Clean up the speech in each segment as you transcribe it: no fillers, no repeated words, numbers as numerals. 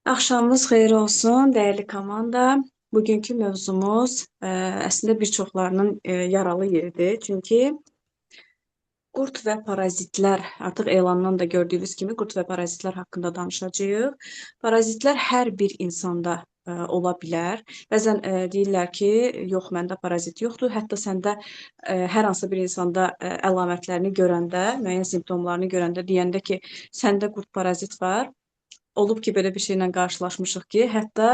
Axşamınız xeyir olsun, dəyərli komanda. Bugünkü mövzumuz əslində bir çoxlarının yaralı yeridir. Çünki qurd və parazitlər, artıq elandan da gördüyünüz kimi qurd və parazitlər haqqında danışacağıq. Parazitlər hər bir insanda ola bilər. Bəzən deyirlər ki, yox, məndə parazit yoxdur. Hətta səndə hər hansı bir insanda əlamətlərini görəndə, müəyyən simptomlarını görəndə deyəndə ki, səndə qurd parazit var. Olub ki, belə bir şeylə qarşılaşmışıq ki, hətta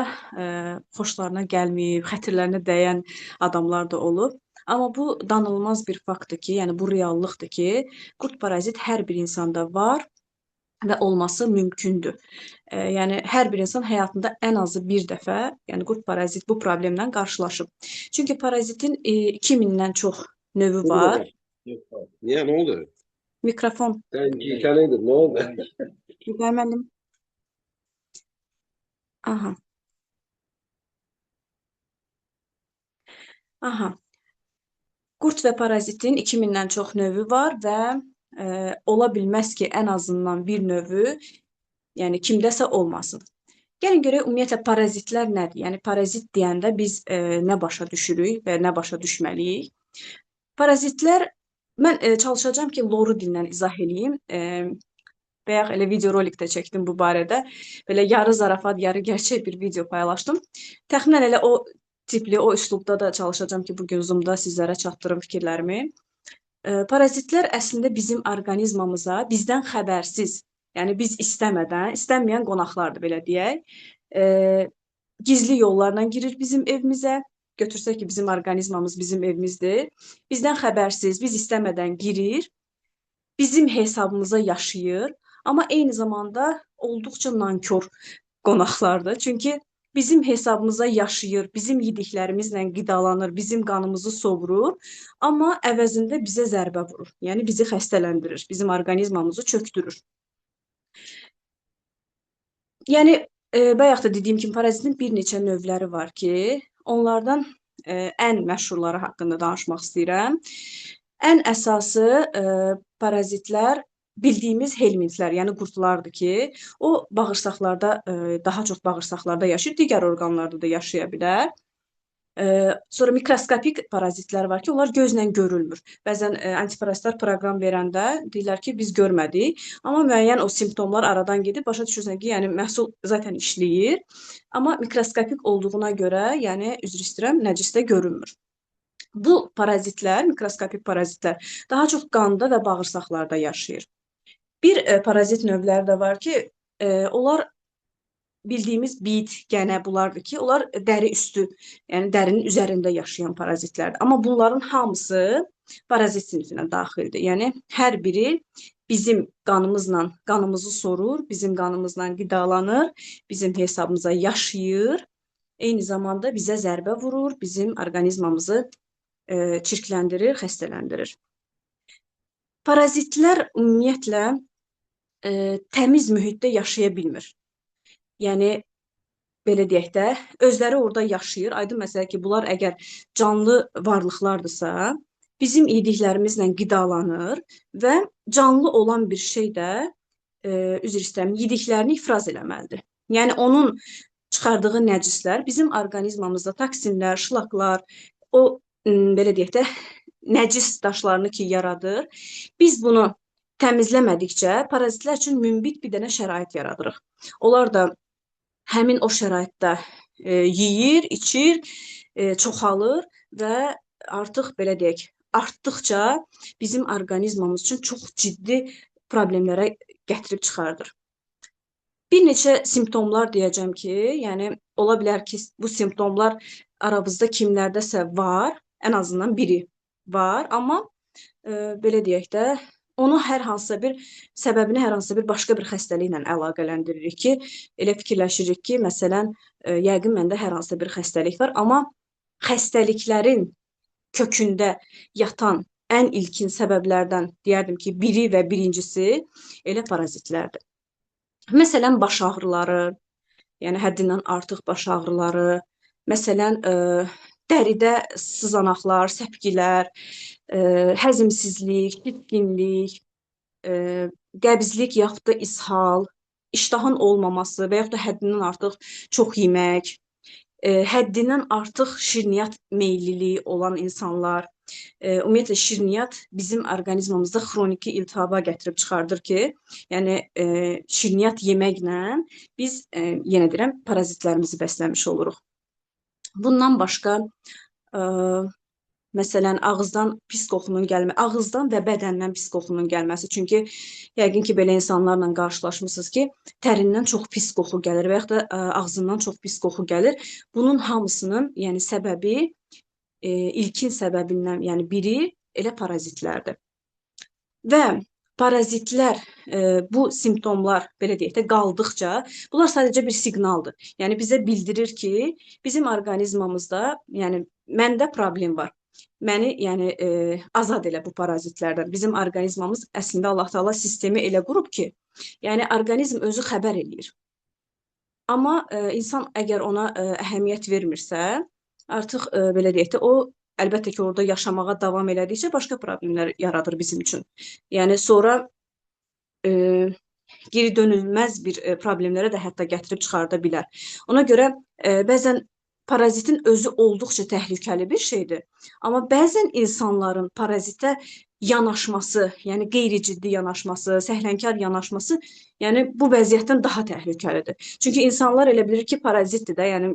xoşlarına gəlməyib, xətirlərinə dəyən adamlar da olub. Amma bu danılmaz bir faktdır ki, yəni bu reallıqdır ki, qurd parazit hər bir insanda var və olması mümkündür. Yəni hər bir insan həyatında ən azı bir dəfə, yəni qurd parazit bu problemlə qarşılaşıb. Çünki parazitin 2000-dən çox növü Burada var. var. Niye? Ne oldu? Mikrofon, Sen hikayeydin. Ne oldu? müəllim. Aha, aha. Qurd və parazitin 2000-dən çox növü var və ola bilməz ki, ən azından bir növü, yəni kimdəsə olmasın. Gəlin görək ümumiyyətlə parazitlər nədir? Yəni parazit deyəndə biz nə başa düşürük və nə başa düşməliyik? Parazitlər mən çalışacağam ki, loru dillə izah eləyim. Bayaq elə videorolik də çəkdim bu barədə. Belə yarı zarafat, yarı gerçək bir video paylaşdım. Təxminən elə o tipli, o üslubda da çalışacağam ki, bugün Zoom'da sizlərə çatdırım fikirlərimi. Parazitlər əslində bizim orqanizmamıza bizdən xəbərsiz, yəni biz istəmədən, istənməyən qonaqlardır belə deyək. Gizli yollarla girir bizim evimizə. Götürsək ki, bizim orqanizmamız bizim evimizdir. Bizdən xəbərsiz, biz istəmədən girir, bizim hesabımıza yaşayır, amma eyni zamanda olduqca nankor qonaqlardır. Çünki bizim hesabımıza yaşayır, bizim yediklərimizlə qidalanır, bizim qanımızı sovurur, amma əvəzində bizə zərbə vurur. Yəni bizi xəstələndirir, bizim orqanizmamızı çökdürür. Yəni bayaq da dediyim kimi parazitin bir neçə növləri var ki, onlardan ən məşhurları haqqında danışmaq istəyirəm. Ən əsası parazitlər bildiyimiz helminthlər, yəni qurdlardır ki, o bağırsaqlarda, daha çox bağırsaqlarda yaşayır, digər orqanlarda da yaşaya bilər. Sonra mikroskopik parazitlər var ki, onlar gözlə görülmür. Bəzən antiparazitlər proqram verəndə deyirlər ki, biz görmədik, amma müəyyən o simptomlar aradan gedib başa düşürsən ki, yəni məhsul zaten işləyir, amma mikroskopik olduğuna görə, yəni üzr istəyirəm, nəcisdə görünmür. Bu parazitlər, mikroskopik parazitlər daha çox qanda və bağırsaqlarda yaşayır. Bir parazit növləri də var ki, onlar bildiyimiz bit, gənə bunlardır ki, onlar dəri üstü, yəni dərinin üzərində yaşayan parazitlərdir. Amma bunların hamısı parazit sinifinə daxildir. Yəni hər biri bizim qanımızla qanımızı sorur, bizim qanımızla qidalanır, bizim hesabımıza yaşayır, eyni zamanda bizə zərbə vurur, bizim orqanizmamızı çirkləndirir, xəstələndirir. Parazitlər ümumiyyətlə təmiz mühitdə yaşaya bilmir. Yəni belə deyək də, özləri orada yaşayır. Aydın məsələ ki, bunlar əgər canlı varlıqlardırsa, bizim yediklərimizlə qidalanır və canlı olan bir şey də, üzr istəyirəm, yediklərini ifraz eləməlidir. Yəni onun çıxardığı nəcislər bizim orqanizmamızda toksinlər, şlaklar, o belə deyək də, nəcis daşlarını ki yaradır. Biz bunu təmizləmədikcə parazitlər üçün münbit bir dənə şərait yaradırıq. Onlar da həmin o şəraitdə yeyir, içir, çoxalır və artıq belə deyək, artdıqca bizim orqanizmamız üçün çox ciddi problemlərə gətirib çıxardır. Bir neçə simptomlar deyəcəm ki, yəni ola bilər ki, bu simptomlar aramızda kimlərdəsə var, ən azından biri var, amma belə deyək də, onu hər hansısa bir səbəbini hər hansısa bir başqa bir xəstəliklə əlaqələndiririk ki, elə fikirləşirik ki, məsələn, yəqin məndə hər hansısa bir xəstəlik var, amma xəstəliklərin kökündə yatan ən ilkin səbəblərdən deyərdim ki, biri və birincisi elə parazitlərdir. Məsələn, baş ağrıları, yəni həddindən artıq baş ağrıları, məsələn, dəridə sızanaqlar, səpgilər, həzmsizlik, bitkinlik, qəbizlik yaxud da ishal, iştahın olmaması və yaxud da həddindən artıq çox yemək, həddindən artıq şirniyyat meylliliyi olan insanlar, ümumiyyətlə şirniyyat bizim orqanizmimizdə xroniki iltihaba gətirib çıxardır ki, yəni şirniyyat yeməklə biz yenə deyirəm parazitlərimizi bəsləmiş oluruq. Bundan başqa məsələn ağızdan pis qoxunun ağızdan və bədəndən pis qoxunun gəlməsi. Çünki yəqin ki belə insanlarla qarşılaşmısınız ki, tərindən çox pis qoxu gəlir və yaxud da ağzından çox pis qoxu gəlir. Bunun hamısının, yəni səbəbi ilkin səbəbindən, yəni biri elə parazitlərdir. Və parazitlər, bu simptomlar belə deyək də qaldıqca, bunlar sadəcə bir siqnaldır. Yəni bizə bildirir ki, bizim orqanizmamızda, yəni məndə problem var. Məni, yəni azad elə bu parazitlərdən. Bizim orqanizmamız əslində Allah Taala sistemi elə qurub ki, yəni orqanizm özü xəbər eləyir. Amma insan əgər ona əhəmiyyət vermirsə, artıq belə deyək də o əlbəttə ki, orada yaşamağa davam elədikcə başqa problemlər yaradır bizim üçün. Yəni sonra geri dönülməz bir problemlərə də hətta gətirib çıxarda bilər. Ona görə bəzən parazitin özü olduqca təhlükəli bir şeydir. Amma bəzən insanların parazitə yanaşması, yəni qeyri-ciddi yanaşması, səhlənkar yanaşması, yəni bu vəziyyətdən daha təhlükəlidir. Çünki insanlar elə bilir ki, parazitdir də, yəni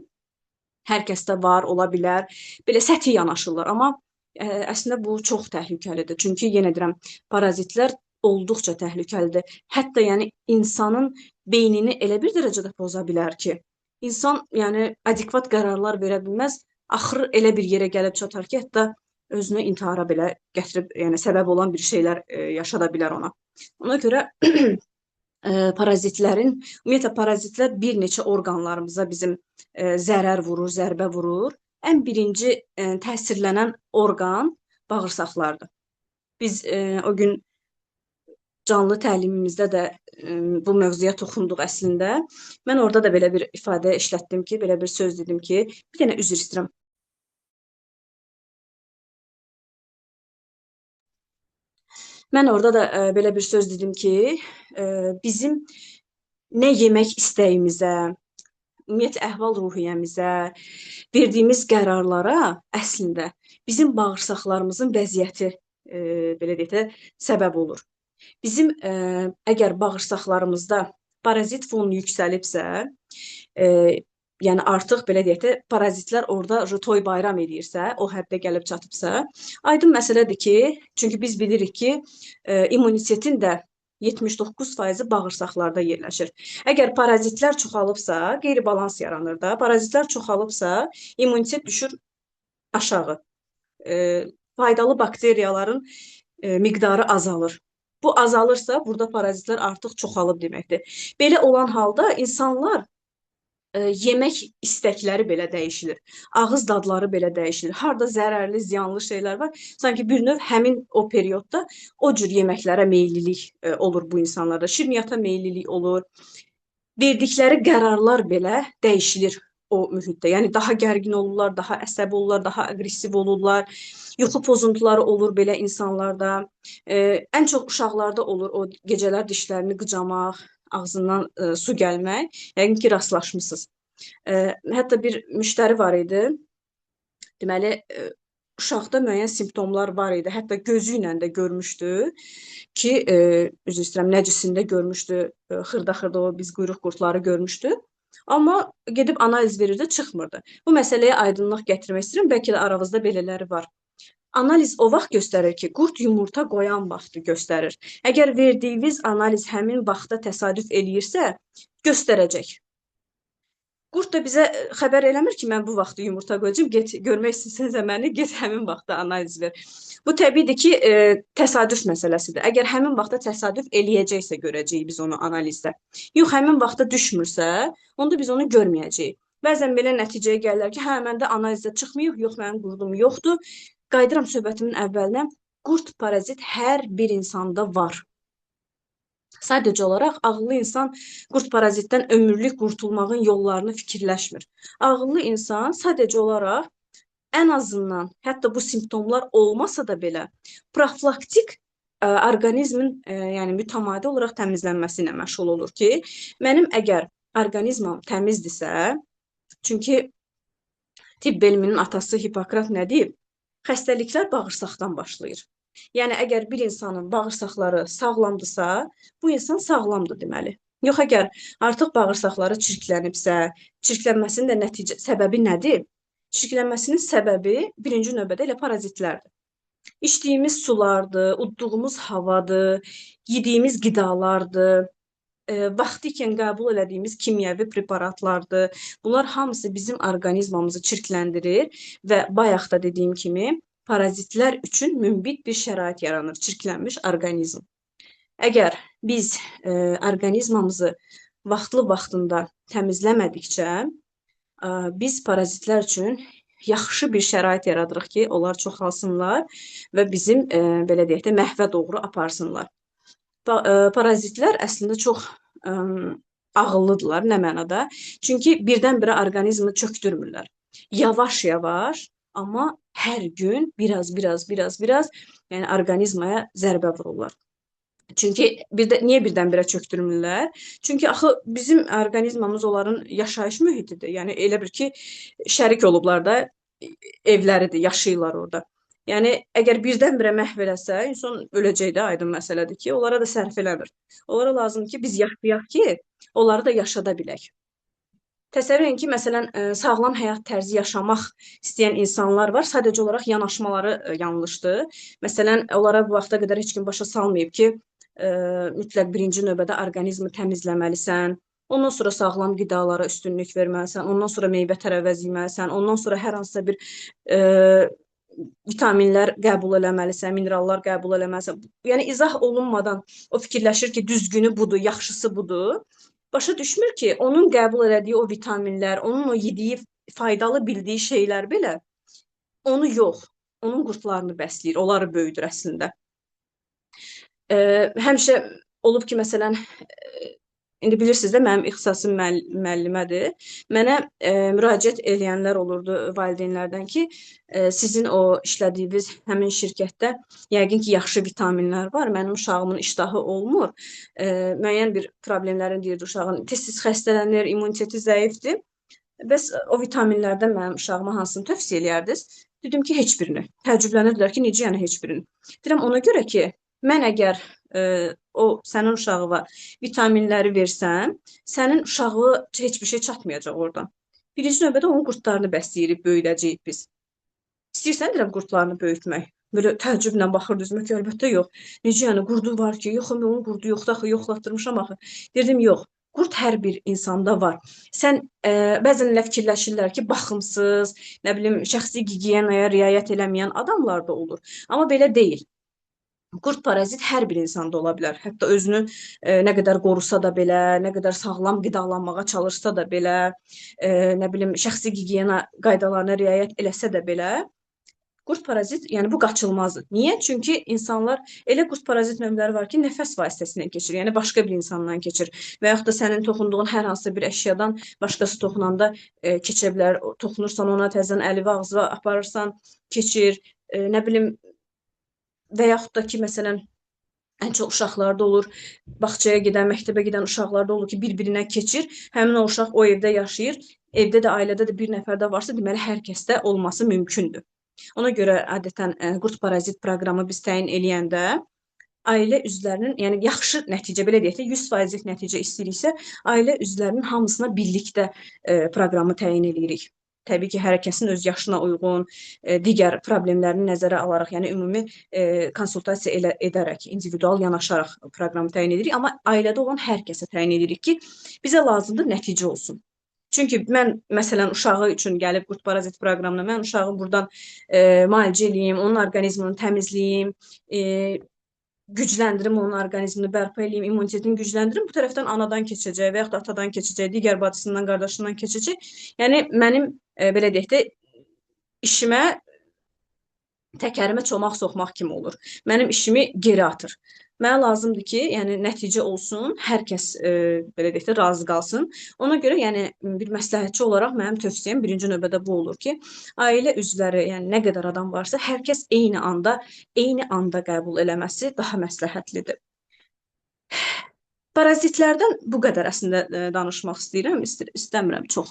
hər kəsdə var, ola bilər. Belə səthi yanaşırlar, amma əslində bu çox təhlükəlidir. Çünki yenə deyirəm, parazitlər olduqca təhlükəlidir. Hətta yəni insanın beynini elə bir dərəcədə poza bilər ki, İnsan yəni adekvat qərarlar verə bilməz. Axırı elə bir yerə gəlib çatar ki, hətta özünü intihara belə gətirib, yəni səbəb olan bir şeylər yaşada bilər ona. Ona görə ümumiyyətlə parazitlər bir neçə orqanlarımıza bizim zərər vurur, zərbə vurur. Ən birinci təsirlənən orqan bağırsaqlardır. Biz o gün canlı təlimimizdə də bu mövzuya toxunduq əslində. Mən orada da belə bir ifadə işlətdim ki, belə bir söz dedim ki, bir dənə üzr istəyirəm. Mən orada da belə bir söz dedim ki, bizim nə yemək istəyimizə, ümumiyyətlə əhval-ruhiyyəmizə, verdiyimiz qərarlara əslində bizim bağırsaqlarımızın vəziyyəti belə deyək də səbəb olur. Bizim əgər bağırsaqlarımızda parazit fon yüksəlibsə, yəni artıq belə deyək də parazitlər orada toy bayram edirsə, o həddə gəlib çatıbsa, aydın məsələdir ki, çünki biz bilirik ki, immunitetin də 79% bağırsaqlarda yerləşir. Əgər parazitlər çoxalıbsa, qeyri-balans yaranır da. Parazitlər çoxalıbsa, immunitet düşür aşağı. Faydalı bakteriyaların miqdarı azalır. Bu azalırsa, burada parazitlər artıq çoxalıb deməkdir. Belə olan halda insanlar yemək istəkləri belə dəyişilir. Ağız dadları belə dəyişilir. Harda zərərli, ziyanlı şeylər var, sanki bir növ həmin o periodda o cür yeməklərə meyillilik olur bu insanlarda. Şirniyyata meyillilik olur. Verdikləri qərarlar belə dəyişilir o mühitdə. Yəni daha gərgin olurlar, daha əsəbi olurlar, daha aqressiv olurlar. Yuxu pozuntuları olur belə insanlarda. Ən çox uşaqlarda olur o gecələr dişlərini qıcamaq, ağzından su gəlmək. Yəqin ki, rastlaşmısınız. Hətta bir müştəri var idi. Deməli, uşaqda müəyyən simptomlar var idi. Hətta gözü ilə də görmüşdü ki, üzr istəyirəm, nəcisində görmüşdü, xırda-xırda o biz quyruq qurtları görmüşdü. Amma gedib analiz verirdi, çıxmırdı. Bu məsələyə aydınlıq gətirmək istəyirəm. Bəlkə də aranızda belələri var. Analiz o vaxt göstərir ki, qurd yumurta qoyan vaxtı göstərir. Əgər verdiyiniz analiz həmin vaxta təsadüf eləyirsə, göstərəcək. Qurd da bizə xəbər eləmir ki, mən bu vaxtı yumurta qoyacağım, get görmək istəsənsə məni, get həmin vaxtda analiz ver. Bu təbiidir ki, təsadüf məsələsidir. Əgər həmin vaxtda təsadüf eləyəcəksə görəcəyik biz onu analizdə. Yox, həmin vaxtda düşmürsə, onda biz onu görməyəcəyik. Bəzən belə nəticəyə gəlirlər ki, hə, məndə analizdə çıxmıyıb, yox, mənim qurdum yoxdur. Qayıdıram söhbətimin əvvəlinə, qurd parazit hər bir insanda var. Sadəcə olaraq ağıllı insan qurd parazitdən ömürlük qurtulmağın yollarını fikirləşmir. Ağıllı insan sadəcə olaraq ən azından, hətta bu simptomlar olmasa da belə, profilaktik orqanizmin yəni mütəmadi olaraq təmizlənməsi ilə məşğul olur ki, mənim əgər orqanizmim təmizdirsə, çünki tibb elminin atası Hipokrat nə deyib? Xəstəliklər bağırsaqdan başlayır. Yəni əgər bir insanın bağırsaqları sağlamdırsa, bu insan sağlamdır deməli. Yox əgər artıq bağırsaqları çirklənibsə, çirklənməsinin də səbəbi nədir? Çirklənməsinin səbəbi birinci növbədə elə parazitlərdir. İçdiyimiz sulardır, udduğumuz havadır, yediyimiz qidalardır, vaxtı ikən qəbul elədiyimiz kimyəvi preparatlardır. Bunlar hamısı bizim orqanizmamızı çirkləndirir və bayaq da dediyim kimi parazitlər üçün münbit bir şərait yaranır, çirklənmiş orqanizm. Əgər biz orqanizmamızı vaxtlı-vaxtında təmizləmədikcə, biz parazitlər üçün yaxşı bir şərait yaradırıq ki, onlar çoxalsınlar və bizim belə deyək də məhvə doğru aparsınlar. Parazitlər əslində çox ağıllıdırlar, nə mənada? Çünki birdən-birə orqanizmi çökdürmürlər. Yavaş-yavaş, amma hər gün biraz, yəni orqanizmaya zərbə vururlar. Çünki niyə birdən-birə çökdürmürlər? Çünki axı bizim orqanizmamız onların yaşayış mühitidir. Yəni elə bir ki, şərik olublar da evləridir, yaşayırlar orada. Yəni əgər birdən-birə məhv eləsə, insan öləcək də, aydın məsələdir ki, onlara da sərf eləmir. Onlara lazımdır ki, biz yaşayaq ki, onları da yaşada bilək. Təsəvvür edin ki, məsələn, sağlam həyat tərzi yaşamaq istəyən insanlar var, sadəcə olaraq yanaşmaları yanlışdır. Məsələn, onlara bu vaxta qədər heç kim başa salmayıb ki, mütləq birinci növbədə orqanizmi təmizləməlisən, ondan sonra sağlam qidalara üstünlük verməlisən, ondan sonra meyvə-tərəvəz yeməlisən, ondan sonra hər hansısa bir vitaminlər qəbul eləməlisən, minerallar qəbul eləməlisən. Yəni izah olunmadan o fikirləşir ki, düzgünü budur, yaxşısı budur. Başa düşmür ki, onun qəbul elədiyi o vitaminlər, onun o yediyi faydalı bildiyi şeylər belə onu yox, onun qurtlarını bəsləyir, onları böyüdür əslində. Həmişə olub ki, məsələn, indi bilirsiniz də mənim ixtisasım müəllimədir. Mənə müraciət eləyənlər olurdu valideynlərdən ki, sizin o işlədiyiniz həmin şirkətdə yəqin ki, yaxşı vitaminlər var. Mənim uşağımın iştahı olmur. Müəyyən bir problemlərin deyirdi uşağın. Tez-tez xəstələnir, immuniteti zəifdir. Bəs o vitaminlərdən mənim uşağıma hansını tövsiyə eləyərdiniz? Dedim ki, heç birini. Təəccüblənirdilər ki, necə yəni heç birini? Deyirəm, ona görə ki, mən əgər o sənin uşağına vitaminləri versəm, sənin uşağı heç bir şey çatmayacaq oradan. Birinci növbədə onun qurtlarını bəsləyirib, böyüdəcəyik biz. İstəyirsən, deyirəm, qurtlarını böyütmək. Böyle təəccüblə baxırdı üzümə ki, əlbəttə yox. Necə yəni, qurdu var ki, yox, onun qurdu yoxdur, axı, yoxlatdırmışam axı. Dedim, yox, qurd hər bir insanda var. Sən bəzən elə fikirləşirlər ki, baxımsız, nə bilim, şəxsi gigiyenaya riayət eləməyən adamlar da olur. Amma belə deyil. Qurd parazit hər bir insanda ola bilər. Hətta özünü nə qədər qorusa da belə, nə qədər sağlam qidalanmağa çalışsa da belə, nə bilim, şəxsi gigiyena qaydalarına riayət eləsə də belə, qurd parazit, yəni bu qaçılmazdır. Niyə? Çünki insanlar, elə qurd parazit növləri var ki, nəfəs vasitəsilə keçir, yəni başqa bir insandan keçir və yaxud da sənin toxunduğun hər hansı bir əşyadan başqası toxunanda keçə bilər. Toxunursan ona təzədən əlivi ağzına aparırsan, keçir, nə bilim, və yaxud da ki, məsələn, ən çox uşaqlarda olur, bağçaya gedən, məktəbə gedən uşaqlarda olur ki, bir-birinə keçir, həmin o uşaq o evdə yaşayır, evdə də, ailədə də bir nəfər də varsa, deməli, hər kəsdə olması mümkündür. Ona görə adətən qurd parazit proqramı biz təyin eləyəndə ailə üzvlərinin, yəni yaxşı nəticə, belə deyək də, 100%lik nəticə istəyiriksə, ailə üzvlərinin hamısına birlikdə proqramı təyin eləyirik. Təbii ki, hər kəsin öz yaşına uyğun, digər problemlərini nəzərə alaraq, yəni ümumi konsultasiya edərək, individual yanaşaraq proqramı təyin edirik. Amma ailədə olan hər kəsə təyin edirik ki, bizə lazımdır nəticə olsun. Çünki mən, məsələn, uşağı üçün gəlib qurd parazit proqramına, mən uşağı buradan müalicə eləyim, onun orqanizmini təmizləyim, gücləndirim, onun orqanizmini bərpa eləyim, immunitetini gücləndirim. Bu tərəfdən anadan keçəcək və yaxud da atadan keçəcək, digər bacısından, qardaşından keçəcək. Yəni, mənim, belə deyək də, işimə təkərimə çomaq soxmaq kimi olur. Mənim işimi geri atır. Mənə lazımdır ki, yəni nəticə olsun, hər kəs belə deyək də razı qalsın. Ona görə yəni bir məsləhətçi olaraq mənim tövsiyəm birinci növbədə bu olur ki, ailə üzvləri, yəni nə qədər adam varsa, hər kəs eyni anda qəbul eləməsi daha məsləhətlidir. Parazitlərdən bu qədər əslində danışmaq istəyirəm. İstəmirəm çox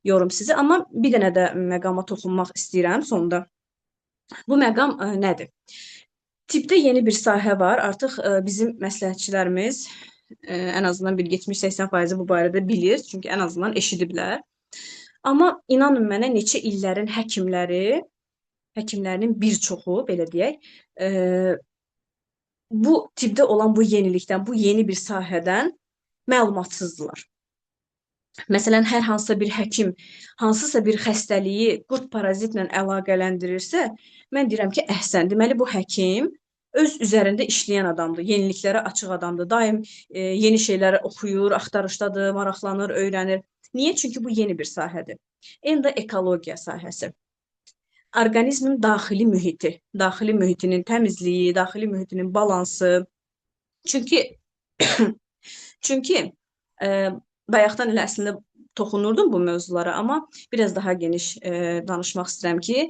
yorum sizi, amma bir dənə də məqama toxunmaq istəyirəm sonda. Bu məqam nədir? Tibbdə yeni bir sahə var. Artıq bizim məsləhətçilərimiz ən azından bir 70-80% bu barədə bilir, çünki ən azından eşidiblər. Amma inanın mənə neçə illərin həkimlərinin bir çoxu, belə deyək, bu tibbdə olan bu yenilikdən, bu yeni bir sahədən məlumatsızdılar. Məsələn, hər hansısa bir həkim hansısa bir xəstəliyi qurd parazitlə əlaqələndirirsə, mən deyirəm ki, əhsən, deməli bu həkim öz üzərində işləyən adamdır, yeniliklərə açıq adamdır, daim yeni şeyləri oxuyur, axtarışdadır, maraqlanır, öyrənir. Niyə? Çünki bu yeni bir sahədir. Endoekologiya sahəsi. Orqanizmin daxili mühitinin təmizliyi, daxili mühitinin balansı. Çünki bayaqdan elə əslində toxunurdum bu mövzulara, amma biraz daha geniş danışmaq istəyirəm ki,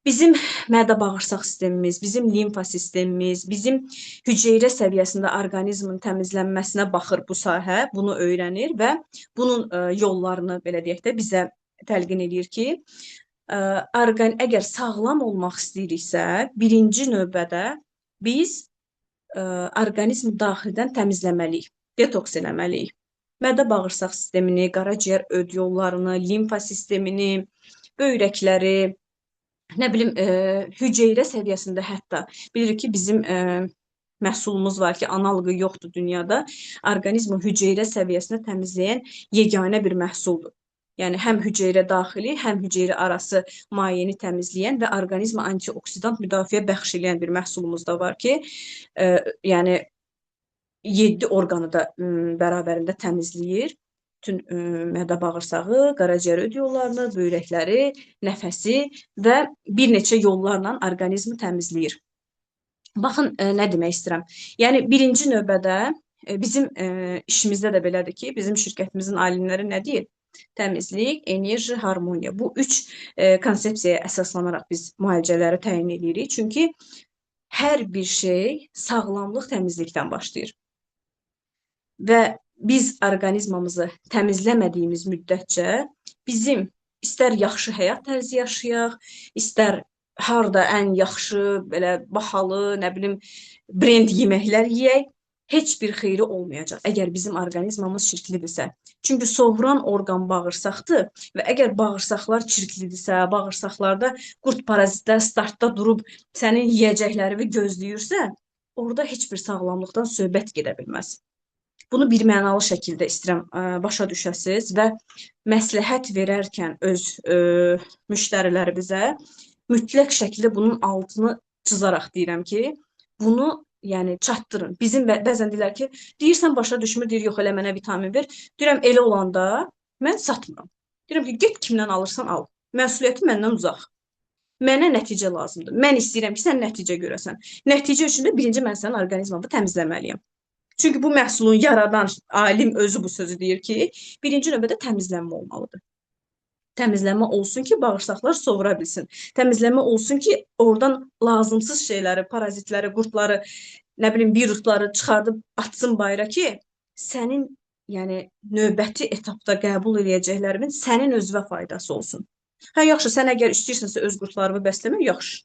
bizim mədə-bağırsaq sistemimiz, bizim limfa sistemimiz, bizim hüceyrə səviyyəsində orqanizmin təmizlənməsinə baxır bu sahə, bunu öyrənir və bunun yollarını, belə deyək də, bizə təlqin edir ki, əgər sağlam olmaq istəyiriksə, birinci növbədə biz orqanizmi daxildən təmizləməliyik, detoks eləməliyik. Mədə-bağırsaq sistemini, qaraciyər öd yollarını, limfa sistemini, böyrəkləri, nə bilim, hüceyrə səviyyəsində hətta bilirik ki, bizim məhsulumuz var ki, analoqu yoxdur dünyada. Orqanizmin hüceyrə səviyyəsində təmizləyən yeganə bir məhsuldur. Yəni, həm hüceyrə daxili, həm hüceyrə arası mayeəni təmizləyən və orqanizmə antioksidant müdafiə bəxş edən bir məhsulumuz da var ki, yəni 7 orqanı da bərabərində təmizləyir. Bütün mədə-bağırsağı, qaraciyər öd yollarını, böyrəkləri, nəfəsi və bir neçə yollarla orqanizmi təmizləyir. Baxın, nə demək istəyirəm. Yəni, birinci növbədə bizim işimizdə də belədir ki, bizim şirkətimizin alimləri nə deyir? Təmizlik, enerji, harmoniya. Bu üç konsepsiyaya əsaslanaraq biz müalicələri təyin edirik. Çünki hər bir şey sağlamlıq təmizlikdən başlayır. Və biz orqanizmamızı təmizləmədiyimiz müddətcə bizim istər yaxşı həyat tərzi yaşayaq, istər harda ən yaxşı, belə bahalı, nə bilim, brend yeməklər yeyək, heç bir xeyri olmayacaq, əgər bizim orqanizmamız çirklidirsə. Çünki sovuran orqan bağırsaqdır və əgər bağırsaqlar çirklidirsə, bağırsaqlarda qurd parazitlər startda durub sənin yeyəcəklərini gözləyirsə, orada heç bir sağlamlıqdan söhbət gedə bilməz. Bunu bir mənalı şəkildə istəyirəm başa düşəsiz və məsləhət verərkən öz müştərilərimizə mütləq şəkildə bunun altını çizaraq deyirəm ki, bunu yəni çatdırın. Bizim bəzən deyirlər ki, deyirsən başa düşmür, deyir yox elə mənə vitamin ver. Deyirəm elə olanda mən satmıram. Deyirəm ki, get kimdən alırsan al. Məsuliyyəti məndən uzaq. Mənə nəticə lazımdır. Mən istəyirəm ki, sən nəticə görəsən. Nəticə üçün də birinci mən sənin orqanizmanı təmizləməliyəm. Çünki bu məhsulun yaradan alim özü bu sözü deyir ki, birinci növbədə təmizlənmə olmalıdır. Təmizlənmə olsun ki, bağırsaqlar sovura bilsin. Təmizlənmə olsun ki, oradan lazımsız şeyləri, parazitləri, qurdları, nə bilim, virusları çıxardıb atsın bayıra ki, sənin yəni növbəti etapda qəbul edəcəklərimin sənin özünə faydası olsun. Hə, yaxşı, sən əgər istəyirsənsə öz qurdlarını bəsləmək, yaxşı.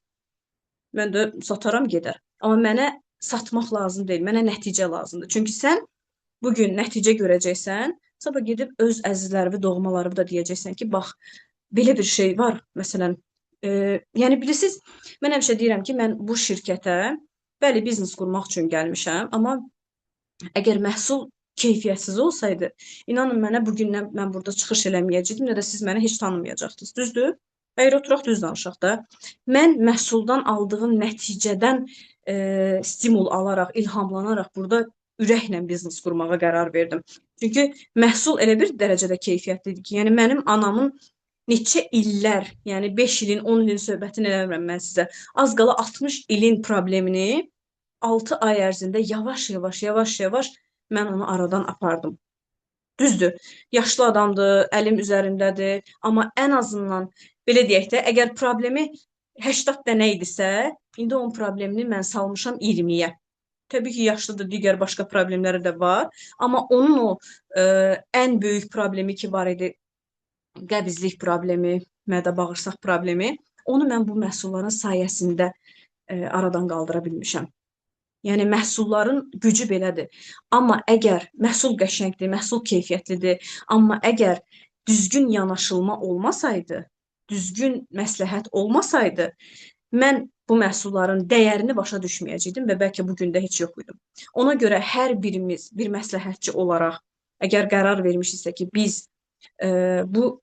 Mən də sataram, gedər. Amma mənə satmaq lazım deyil, mənə nəticə lazımdır. Çünki sən bugün nəticə görəcəksən, sabah gedib öz əzizlərimi, doğmalarımı da deyəcəksən ki, bax, belə bir şey var, məsələn. Yəni, bilirsiniz, mən həmişə deyirəm ki, mən bu şirkətə, bəli, biznes qurmaq üçün gəlmişəm, amma əgər məhsul keyfiyyətsiz olsaydı, inanın mənə bugün mən burada çıxış eləməyəcəkdim, nə də siz mənə heç tanımayacaqdınız, düzdür? Əgər oturaq düz danışaq da, mən məhsuldan aldığım nəticədən stimul alaraq, ilhamlanaraq burada ürəklə biznes qurmağa qərar verdim. Çünki məhsul elə bir dərəcədə keyfiyyətlidir ki, yəni mənim anamın neçə illər, yəni 5 ilin, 10 ilin söhbətini eləmirəm mən sizə. Az qala 60 ilin problemini 6 ay ərzində yavaş-yavaş mən onu aradan apardım. Düzdür, yaşlı adamdır, əlim üzərindədir, amma ən azından belə deyək də, əgər problemi 80 dənə idisə, indi onun problemini mən salmışam 20-yə. Təbii ki, yaşlıdır, digər başqa problemləri də var, amma onun o ən böyük problemi ki var idi, qəbizlik problemi, mədə-bağırsaq problemi, onu mən bu məhsulların sayəsində aradan qaldıra bilmişəm. Yəni məhsulların gücü belədir. Amma əgər məhsul qəşəngdir, məhsul keyfiyyətlidir, amma əgər düzgün yanaşılma olmasaydı, düzgün məsləhət olmasaydı, mən bu məhsulların dəyərini başa düşməyəcəkdim və bəlkə bu gün də heç yox idim. Ona görə hər birimiz bir məsləhətçi olaraq, əgər qərar vermişiksə ki, biz bu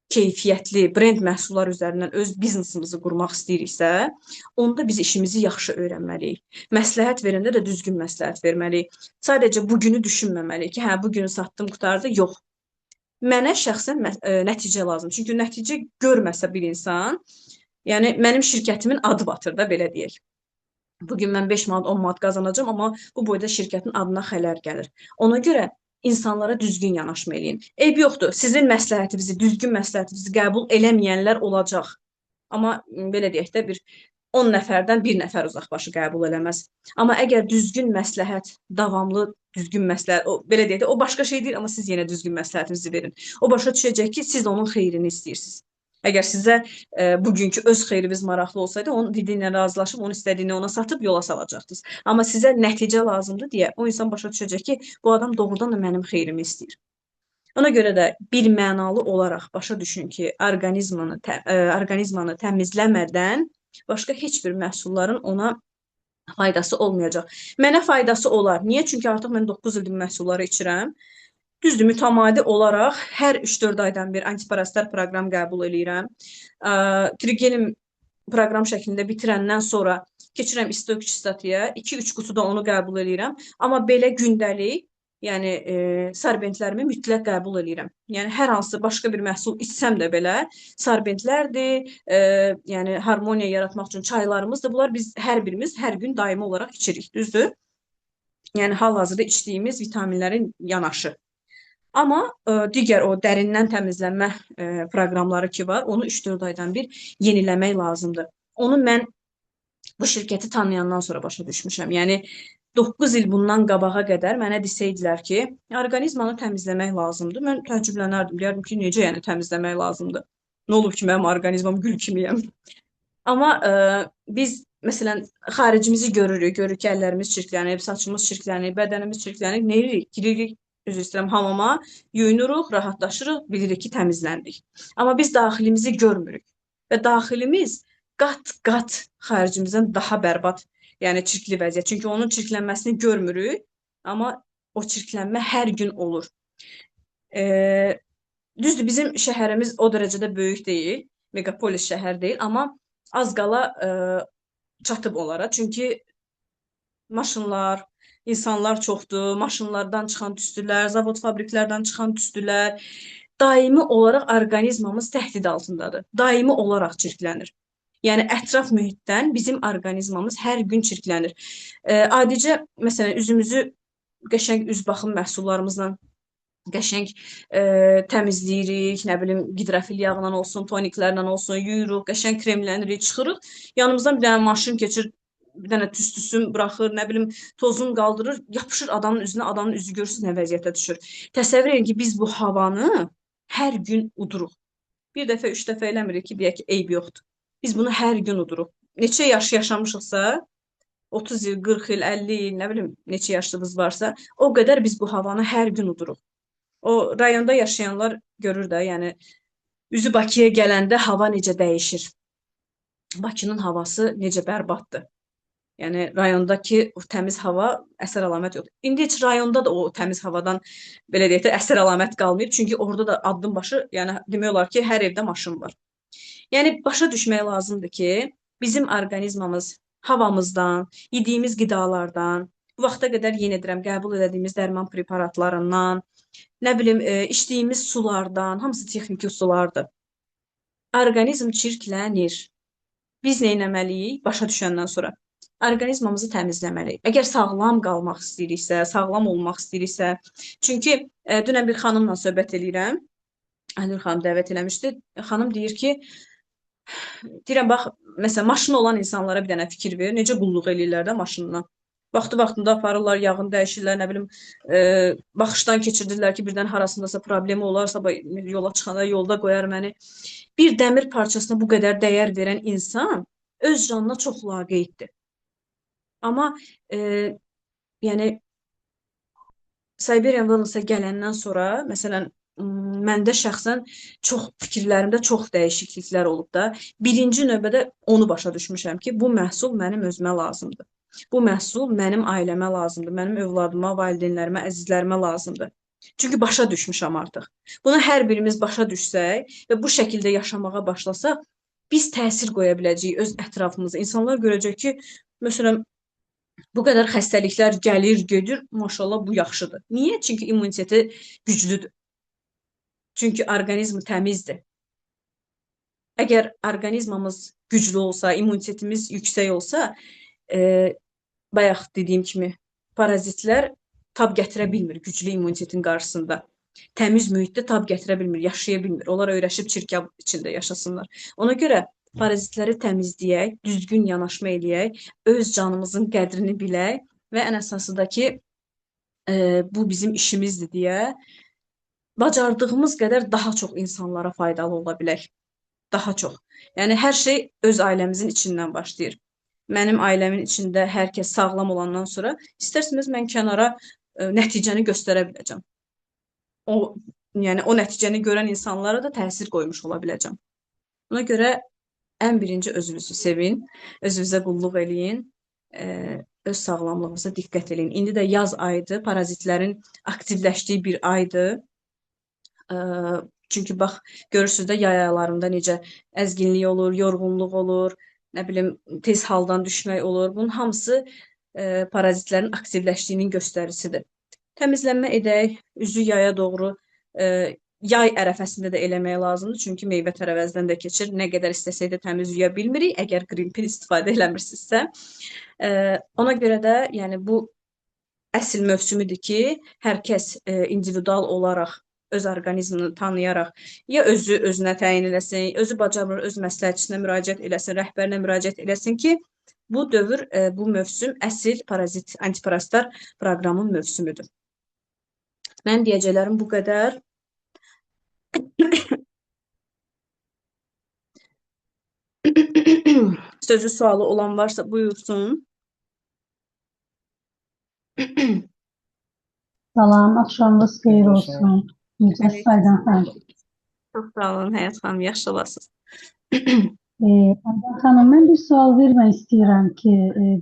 keyfiyyətli brend məhsullar üzərindən öz biznesimizi qurmaq istəyiriksə, onda biz işimizi yaxşı öyrənməliyik. Məsləhət verəndə də düzgün məsləhət verməliyik. Sadəcə bugünü düşünməməliyik ki, hə bu günü satdım, qurtardı. Yox. Mənə şəxsən nəticə lazım. Çünki nəticə görməsə bir insan, yəni mənim şirkətimin adı batır da belə deyək. Bugün mən 5 manat, 10 manat qazanacağam, amma bu boyda şirkətin adına xələl gəlir. Ona görə insanlara düzgün yanaşma eləyin. Eyb yoxdur. Sizin məsləhətinizi, düzgün məsləhətinizi qəbul eləməyənlər olacaq. Amma belə deyək də bir 10 nəfərdən 1 nəfər uzaqbaşı qəbul eləməz. Amma əgər düzgün məsləhət, davamlı düzgün məsləhət, o belə deyək də o başqa şey deyil, amma siz yenə düzgün məsləhətinizi verin. O başa düşəcək ki, siz onun xeyrini istəyirsiniz. Əgər sizə bugünkü öz xeyriniz maraqlı olsaydı, onun dediyi ilə razılaşıb, onun istədiyini ona satıb yola salacaqdınız. Amma sizə nəticə lazımdır deyə o insan başa düşəcək ki, bu adam doğrudan da mənim xeyrimi istəyir. Ona görə də birmənalı olaraq başa düşün ki, orqanizmanı təmizləmədən başqa heç bir məhsulların ona faydası olmayacaq. Mənə faydası olar. Niyə? Çünki artıq mən 9 ildir məhsulları içirəm. Düzdür, mütəmadi olaraq hər 3-4 aydan bir antiparasitar proqram qəbul eləyirəm. Trigenim proqram şəklində bitirəndən sonra keçirəm istoikçistatiya, 2-3 qutuda onu qəbul eləyirəm. Amma belə gündəlik, yəni sorbentlərimi mütləq qəbul eləyirəm. Yəni hər hansı başqa bir məhsul içsəm də belə, sorbentlərdir, yəni harmoniya yaratmaq üçün çaylarımızdır. Bunlar biz hər birimiz hər gün daimi olaraq içirik, düzdür? Yəni hal-hazırda içdiyimiz vitaminlərin yanaşı. Amma digər o dərindən təmizlənmə proqramları ki var, onu 3-4 aydan bir yeniləmək lazımdır. Onu mən bu şirkəti tanıyandan sonra başa düşmüşəm. Yəni 9 il bundan qabağa qədər mənə desəydilər ki, orqanizmanı təmizləmək lazımdır. Mən təəccüblənərdim. Deyərdim ki, necə yəni təmizləmək lazımdır? Nə olub ki, mənim orqanizmam gül kimiyəm? Amma biz məsələn xaricimizi görürük ki, əllərimiz çirklənib, saçımız çirklənib, bədənimiz çirklənib. Nə edirik? Giririk, üzr istəyirəm, hamama, yuyunuruq, rahatlaşırıq, bilirik ki, təmizləndik. Amma biz daxilimizi görmürük və daxilimiz qat-qat xaricimizdən daha bərbad, yəni çirkli vəziyyət. Çünki onun çirklənməsini görmürük, amma o çirklənmə hər gün olur. Düzdür, bizim şəhərimiz o dərəcədə böyük deyil, megapolis şəhər deyil, amma az qala çatıb onlara. Çünki maşınlar, insanlar çoxdur, maşınlardan çıxan tüstülər, zavod fabriklərdən çıxan tüstülər daimi olaraq orqanizmamız təhdid altındadır. Daimi olaraq çirklənir. Yəni ətraf mühitdən bizim orqanizmamız hər gün çirklənir. Adicə məsələn üzümüzü qəşəng üz baxım məhsullarımızla qəşəng təmizləyirik, nə bilim qidrofil yağla olsun, toniklərlə olsun, yuyuruq, qəşəng kremlənirik, çıxırıq. Yanımızdan bir dənə maşın keçir, bir dənə tüstüsün buraxır, nə bilim tozunu qaldırır, yapışır adamın üzünə, adamın üzü görürsüz nə vəziyyətə düşür. Təsəvvür edin ki, biz bu havanı hər gün uduruq. Bir dəfə, 3 dəfə eləmirik ki, deyək ki, eyb yoxdur. Biz bunu hər gün uduruq. Neçə yaş yaşamışıqsa, 30 il, 40 il, 50 il, nə bilim neçə yaşlımız varsa, o qədər biz bu havanı hər gün uduruq. O rayonda yaşayanlar görür də, yəni üzü Bakıya gələndə hava necə dəyişir. Bakının havası necə bərbaddır. Yəni rayondakı o təmiz hava əsər əlamət yoxdur. İndi heç rayonda da o təmiz havadan belə deyək də əsər əlamət qalmayıb. Çünki orada da addım başı, yəni demək olar ki, hər evdə maşın var. Yəni başa düşmək lazımdır ki, bizim orqanizmamız havamızdan, yediyimiz qidalardan, bu vaxta qədər yenə deyirəm, qəbul etdiyimiz dərman preparatlarından, nə bilim, içdiyimiz sulardan, hamısı texniki sulardır. Orqanizm çirklənir. Biz nə etməliyik? Başa düşəndən sonra. orqanizmimizi təmizləməliyik. Əgər sağlam qalmaq istəyiriksə, sağlam olmaq istəyiriksə, çünki dünən bir xanımla söhbət eləyirəm. Aynur xanım dəvət eləmişdi. Xanım deyir ki, deyirəm bax, məsələn, maşını olan insanlara bir dənə fikir ver, necə qulluq eləyirlər də maşınla. Vaxtı-vaxtında aparırlar, yağını dəyişirlər, nə bilim, baxışdan keçirdirlər ki, birdən harasındasa problemi olarsa, yola çıxanda yolda qoyar məni. Bir dəmir parçasına bu qədər dəyər verən insan öz canına çox laqeyddir. Amma yəni Siberian Wellness-a gələndən sonra, məsələn, məndə şəxsən fikirlərimdə çox dəyişikliklər olub da. Birinci növbədə onu başa düşmüşəm ki, bu məhsul mənim özümə lazımdır. Bu məhsul mənim ailəmə lazımdır, mənim övladıma, valideynlərimə, əzizlərimə lazımdır. Çünki başa düşmüşəm artıq. Bunu hər birimiz başa düşsək və bu şəkildə yaşamağa başlasaq, biz təsir qoya biləcəyik öz ətrafımıza. İnsanlar görəcək ki, məsələn, bu qədər xəstəliklər gəlir, gedir, maşallah bu yaxşıdır. Niyə? Çünki immuniteti güclüdür. Çünki orqanizm təmizdir. Əgər orqanizmimiz güclü olsa, immunitetimiz yüksək olsa, bayaq dediyim kimi, parazitlər tab gətirə bilmir güclü immunitetin qarşısında. Təmiz mühitdə tab gətirə bilmir, yaşaya bilmir. Onlar öyrəşib çirkab içində yaşasınlar. Ona görə parazitləri təmizləyək, düzgün yanaşma eləyək, öz canımızın qədrini bilək və ən əsası da ki, bu bizim işimizdir deyə bacardığımız qədər daha çox insanlara faydalı ola bilək. Daha çox. Yəni, hər şey öz ailəmizin içindən başlayır. Mənim ailəmin içində hər kəs sağlam olandan sonra istərsiniz mən kənara nəticəni göstərə biləcəm. Yəni, o nəticəni görən insanlara da təsir qoymuş ola biləcəm. Ona görə ən birinci özünüzü sevin, özünüzə qulluq eləyin, öz sağlamlığınıza diqqət eləyin. İndi də yaz ayıdır, parazitlərin aktivləşdiyi bir aydır. Çünki bax, görürsünüz də yay aylarında necə əzginlik olur, yorğunluq olur, nə bilim, tez haldan düşmək olur. Bunun hamısı parazitlərin aktivləşdiyinin göstəricisidir. Təmizlənmə edək, üzü yaya doğru, yay ərəfəsində də eləmək lazımdır. Çünki meyvə tərəvəzdən də keçir. Nə qədər istəsək də təmiz yuya bilmirik, əgər Green Pin istifadə eləmirsinizsə. Ona görə də, yəni bu əsl mövsümüdür ki, hər kəs individual olaraq öz orqanizmini tanıyaraq ya özünə təyin eləsin, özü bacarmır, öz məsləhətçisinə müraciət eləsin, rəhbərinə müraciət eləsin ki, bu dövr, bu mövsüm əsl parazit, antiparazitlər proqramın mövsümüdür. Mənim deyəcəklərim bu qədər. Sözü sualı olan varsa buyursun. Salam, axşamınız xeyir olsun. Necəsiz Aydan xanım? Çox sağ olun Həyat xanım, yaxşı olasınız. Aydan xanım, mən bir sual vermək istəyirəm ki,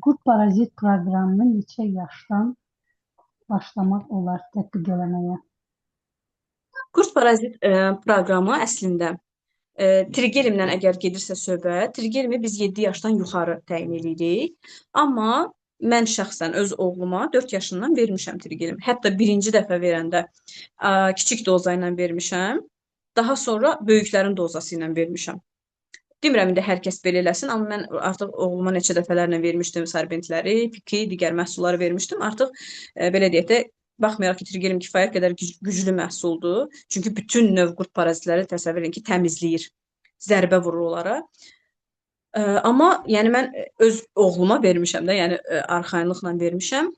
qurd parazit proqramını neçə yaşdan başlamaq olar tətbiq eləməyə? Qurd parazit proqramı əslində trigelimdən əgər gedirsə söhbət, trigelimi biz 7 yaşdan yuxarı təyin edirik. Amma mən şəxsən öz oğluma 4 yaşından vermişəm trigelimi. Hətta birinci dəfə verəndə kiçik doza ilə vermişəm. Daha sonra böyüklərin dozası ilə vermişəm. Demirəm indi hər kəs belə eləsin, amma mən artıq oğluma neçə dəfələrlə vermişdim sorbentləri, piki, digər məhsulları vermişdim. Artıq belə deyək də, baxmayaraq ki, trigelim kifayət qədər güclü məhsuldur. Çünki bütün növ qurd parazitləri təsəvvür edin ki, təmizləyir, zərbə vurur onlara. Amma yəni mən öz oğluma vermişəm də, yəni arxayınlıqla vermişəm.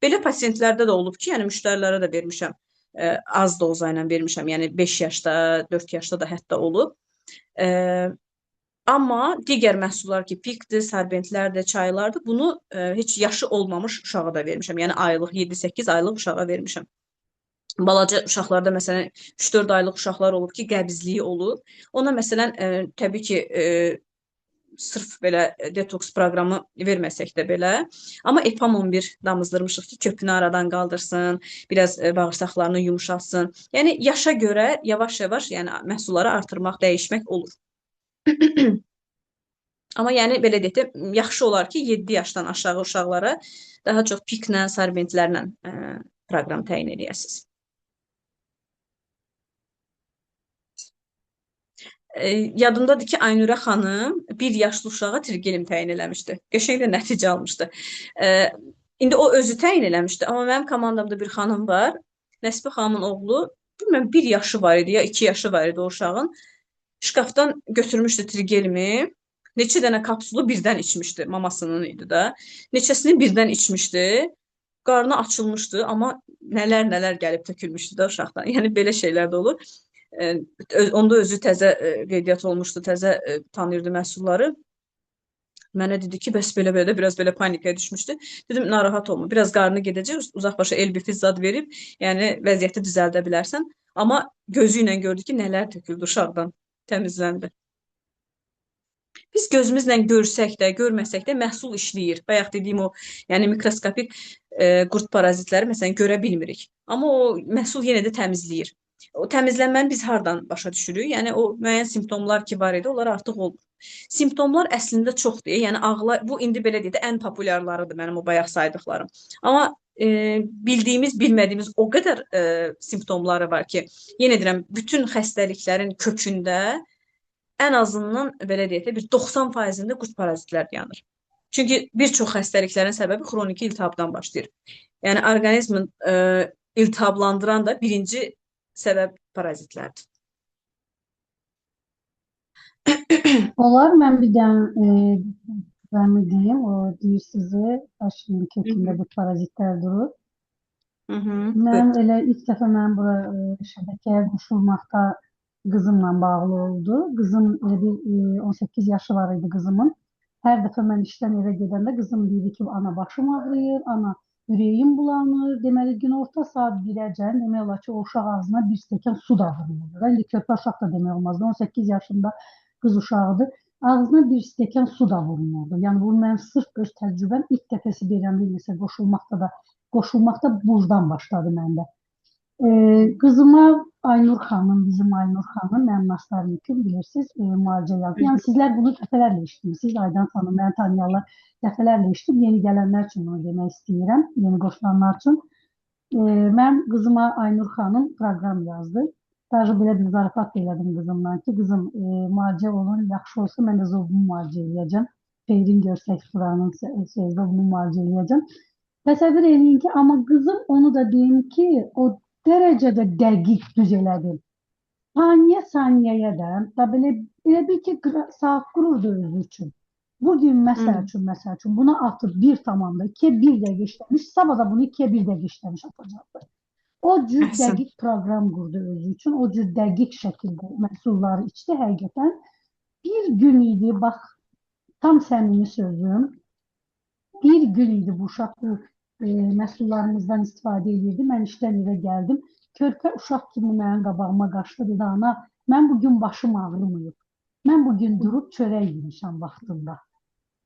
Belə pasientlərdə də olub ki, yəni müştərilərə də vermişəm, az doza ilə vermişəm. Yəni 5 yaşda, 4 yaşda da hətta olub. Amma digər məhsullar ki, pikdir, sorbentlərdir, çaylardır, bunu heç yaşı olmamış uşağa da vermişəm. Yəni aylıq, 7-8 aylıq uşağa vermişəm. Balaca uşaqlarda, məsələn, 3-4 aylıq uşaqlar olub ki, qəbizliyi olub. Ona, məsələn, təbii ki, sırf belə detoks proqramı verməsək də belə. Amma Epam 11 damızdırmışıq ki, köpünü aradan qaldırsın, biraz bağırsaqlarını yumuşatsın. Yəni, yaşa görə yavaş-yavaş yəni, məhsulları artırmaq, dəyişmək olur. Amma yəni belə deyək də, yaxşı olar ki, 7 yaşdan aşağı uşaqlara daha çox piklə, sorbentlərlə proqram təyin edəsiniz. Yadımdadır ki Aynurə xanım bir yaşlı uşağa triggelim təyin eləmişdi. Qəşəng də nəticə almışdı. E, İndi o özü təyin eləmişdi, amma mənim komandamda bir xanım var. Nəsibə xanımın oğlu, bilmirəm 1 yaşı var idi ya 2 yaşı var idi o uşağın. Şkafdan götürmüşdü triggelimi. Neçə dənə kapsulu birdən içmişdi. Mamasının idi da. Neçəsini birdən içmişdi. Qarnı açılmışdı, amma nələr gəlib tökülmüşdü də uşaqdan. Yəni belə şeylər də olur. Onda özü təzə qeydiyyat olmuşdu, təzə tanıyırdı məhsulları. Mənə dedi ki, bəs belə də biraz belə panikaya düşmüşdü. Dedim, narahat olma, biraz qarnı gedəcək, uzaqbaşı elbifiz zad verib, yəni vəziyyəti düzəldə bilərsən. Amma gözü ilə gördü ki, nələr töküldü uşaqdan, təmizləndi. Biz gözümüzlə görsək də, görməsək də məhsul işləyir. Bayaq dediyim o, yəni mikroskopik qurd parazitləri məsələn görə bilmirik. Amma o məhsul yenə də təmizləyir. O təmizlənməni biz hardan başa düşürük? Yəni o müəyyən simptomlar ki var idi, onlar artıq olmur. Simptomlar əslində çoxdur. Yəni ağla, bu indi belə deyək də ən populyarlarıdır mənim o bayaq saydıqlarım. Amma bildiyimiz, bilmədiyimiz o qədər simptomları var ki, yenə deyirəm, bütün xəstəliklərin kökündə ən azından belə deyək də bir 90%-ində qurd parazitlər dayanır. Çünki bir çox xəstəliklərin səbəbi xroniki iltihabdan başlayır. Yəni orqanizmin iltihablandıran da birinci səbəb parazitlərdir. Olar mən bir dənə ben deyim, o deyirsizi aşının kökündə bu parazitlər durur. Mən elə ilk dəfə mən bura şəbəkəyə qoşulmaqda qızımla bağlı oldu. Qızım elə bir 18 yaşı var idi qızımın. Hər dəfə mən işdən evə gedəndə qızım deyirdi ki, ana başım ağrıyır, ana ürəyim bulanır. Deməli günorta saat 1-əcən demək olar ki, o uşaq ağzına bir stəkan su da vurulurdu. İndi körpə uşaq da demək olmazdı. 18 yaşında qız uşağıdır. Ağzına bir stəkan su da vurulurdu. Yəni bu mənim sırf öz təcrübəm ilk dəfə Sibiriyam bilmirsə qoşulmaqda buradan başladı məndə. Qızıma Aynur xanım, bizim Aynur xanım, mənim nastavnikim bilirsiniz, müalicə yazdı. Yəni sizlər bunu dəfələrlə eşitmişsiniz, Aydan xanım, məni tanıyanlar dəfələrlə eşitdim. Yeni gələnlər üçün bunu demək istəyirəm, yeni qoşulanlar üçün. Mən qızıma Aynur xanım proqram yazdı. Daha belə bir zarafat elədim qızımdan ki, qızım müalicə olun, yaxşı olsa mən də zobunu müalicə eləyəcəm. Xeyrin görsək suranın zobunu müalicə eləyəcəm. Təsəvvür edin ki, amma qızım onu da deyim ki, o dərəcədə dəqiq düz elədi. Saniyəyə də belə bir ki, saat qururdu özü üçün. Bugün məsəl üçün buna atıb 1,2-yə 1 dəqiqə işləmiş, sabah da bunu 2-yə 1 dəqiqə işləmiş atacaqdı. O cür dəqiq proqram qurdu özü üçün, o cür dəqiq şəkildə məhsulları içdi həqiqətən. Bir gün idi, bax, tam səmimi sözüm, bir gün idi bu uşaq bu məhsullarımızdan istifadə edirdi. Mən işdən evə gəldim. Körpə uşaq kimi mənim qabağıma qaçdı, dedi, ana, mən bugün başım ağrımayıb. Mən bugün durub çörək yemişəm vaxtında.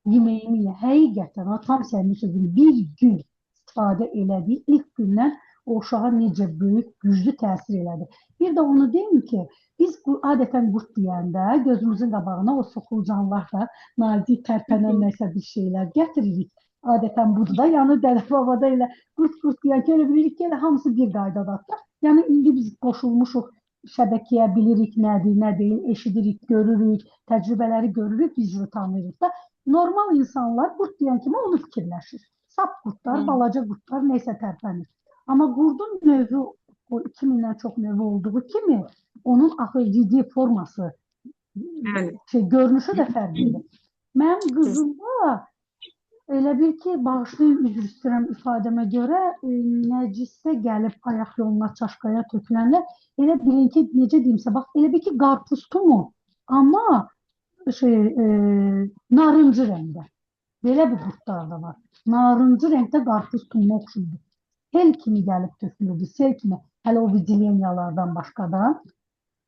Yeməyimi həqiqətən, tam səmimi sözüm, bir gün istifadə elədi. İlk gündən o uşağa necə böyük, güclü təsir elədi. Bir də onu deyim ki, biz adətən qurd deyəndə gözümüzün qabağına o soxulcanlar da nazik tərpənən nəsə bir şeylər gətiririk. Adətən budur da, yəni dədə babada elə qurd deyən ki, elə bilirik ki, elə hamısı bir qaydadadır. Yəni indi biz qoşulmuşuq şəbəkəyə, bilirik nədir, nə deyil, eşidirik, görürük, təcrübələri görürük, biz tanıyırıq da. Normal insanlar qurd deyən kimi onu fikirləşir. Sap qurdlar, balaca qurdlar neysə tərpənir. Amma qurdun növü, o 2000-dən çox növü olduğu kimi, onun axıcı forması, görünüşü də fərqlidir. Mənim qızımda elə bil ki, bağışlayın, üzr istəyirəm ifadəmə görə, nəcisə gəlib ayaq yoluna, çaşqaya tökülənlər, elə bilin ki, necə deyimsə, bax, elə bil ki, qarpuz tumu, amma narıncı rəngdə. Belə bir qurdlar da var. Narıncı rəngdə qarpuz tumuna oxşuydu. Sel kimi gəlib tökülürdü, sel kimi, hələ o vigileniyalardan başqadan.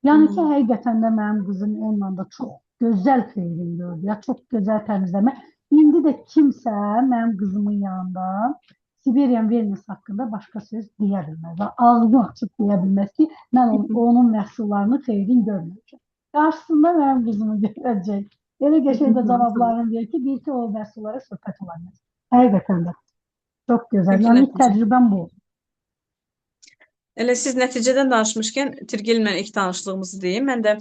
Yəni ki, həqiqətən də mənim qızım onunla da çox gözəl xeyrin gördü, ya çox gözəl təmizləmə. İndi də kimsə mənim qızımın yanında Sibiriyam Wellness haqqında başqa söz deyə bilməz və ağzını açıb deyə bilməz ki, mən onun məhsullarını xeyrin görməyəcəm. Qarşısında mənim qızımı görəcək. Elə qəşəng də cavablarını deyir ki, deyir ki, o məhsullara söhbət olamaz. Həqiqətən də. Çox gözəl. Yəni təcrübəm bu. Elə siz nəticədən danışmışkən Tirgillə ilk tanışlığımızı deyim. Mən də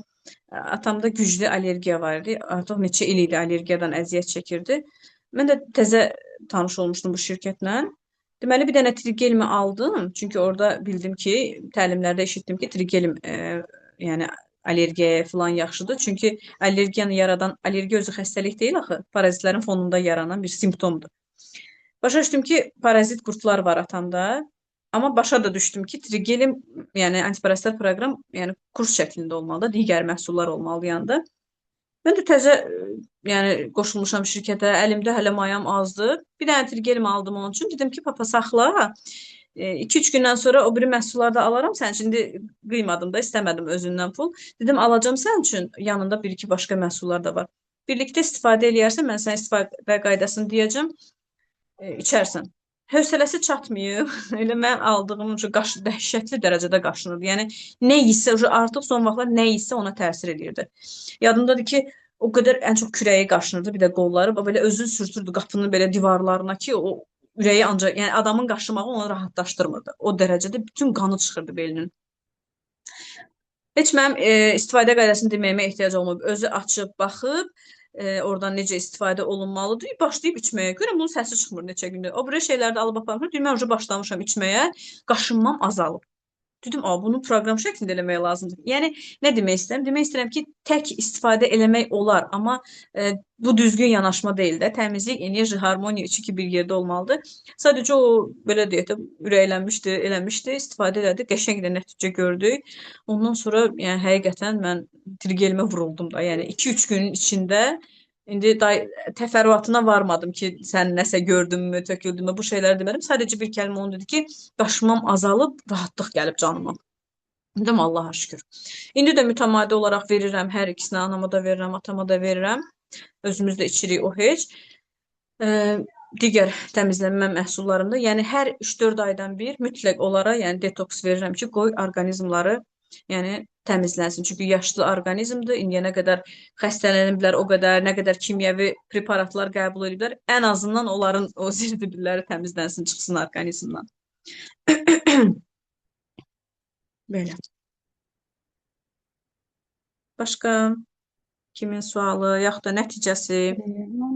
atamda güclü allergiya var idi. Artıq neçə il idi allergiyadan əziyyət çəkirdi. Mən də təzə tanış olmuşdum bu şirkətlə. Deməli bir dənə Tirgelmi aldım. Çünki orada bildim ki, təlimlərdə eşitdim ki, Tirgelim yəni allergiyaya falan yaxşıdır. Çünki allergiyanı yaradan, allergiya özü xəstəlik deyil axı, parazitlərin fonunda yaranan bir simptomdur. Başa düşdüm ki, parazit qurdlar var atamda. Amma başa da düşdüm ki, Trigelim, yəni antiparazitlər proqram, yəni kurs şəklində olmalıdır, digər məhsullar olmalıdır yanında. Mən də təzə, yəni qoşulmuşam şirkətə, əlimdə hələ mayam azdır. Bir dənə Trigelim aldım onun üçün. Dedim ki, papa saxla. 2-3 gündən sonra o biri məhsulları da alaram. Sənin üçün indi qıymadım da, istəmədim özündən pul. Dedim alacağam sənin üçün. Yanında bir-iki başqa məhsullar da var. Birlikdə istifadə eləyərsən, mən sənə istifadə qaydasını deyəcəm. İçərsən. Hövsələsi çatmayıb. Elə mən aldığım üçün dəhşətli dərəcədə qaşınırdı. Yəni nə yesə, artıq son vaxtlar nə yesə ona təsir edirdi. Yadımdadır ki, o qədər ən çox kürəyi qaşınırdı, bir də qolları belə özünü sürtürdü qapının belə divarlarına ki, o ürəyi ancaq, yəni adamın qaşımağı onu rahatlaşdırmırdı. O dərəcədə bütün qanı çıxırdı belinin. Heç mənim istifadə qaydasını deməyimə ehtiyac olmayıb. Özü açıb, baxıb, oradan necə istifadə olunmalıdır. Başlayıb içməyə. Görürəm bunun səsi çıxmır neçə gündür. O biri şeyləri də alıb aparmışam. Deyim, mən başlamışam içməyə. Qaşınmam azalıb. Dedim, bunu proqram şəklində eləmək lazımdır. Yəni nə demək istəyirəm? Demək istəyirəm ki, tək istifadə eləmək olar, amma bu düzgün yanaşma deyil də. Təmizlik, enerji, harmoniya üçü ki bir yerdə olmalıdır. Sadəcə o belə deyək də ürəklənmişdi, eləmişdi, istifadə elədi, qəşəng də nəticə gördük. Ondan sonra yəni həqiqətən mən Tirgelimə vuruldum da. Yəni 2-3 günün içində İndi təfərrüatına varmadım ki, sən nəsə gördünmü, töküldümü, bu şeyləri demədim. Sadəcə bir kəlmə onu dedi ki, qaşımam azalıb, rahatlıq gəlib canıma. Dedim, Allaha şükür. İndi də mütəmadi olaraq verirəm, hər ikisinə, anama da verirəm, atama da verirəm. Özümüz də içirik o heç. Digər təmizlənmə məhsullarında, yəni hər 3-4 aydan bir mütləq olaraq, yəni detoks verirəm ki, qoy orqanizmları yəni təmizlənsin. Çünki yaşlı orqanizmdir. İndiyənə qədər xəstələniblər, o qədər, nə qədər kimyəvi preparatlar qəbul ediblər. Ən azından onların o zirdibilləri təmizlənsin, çıxsın orqanizmdən. Belə. Başqa kimin sualı, yaxud da nəticəsi? Mən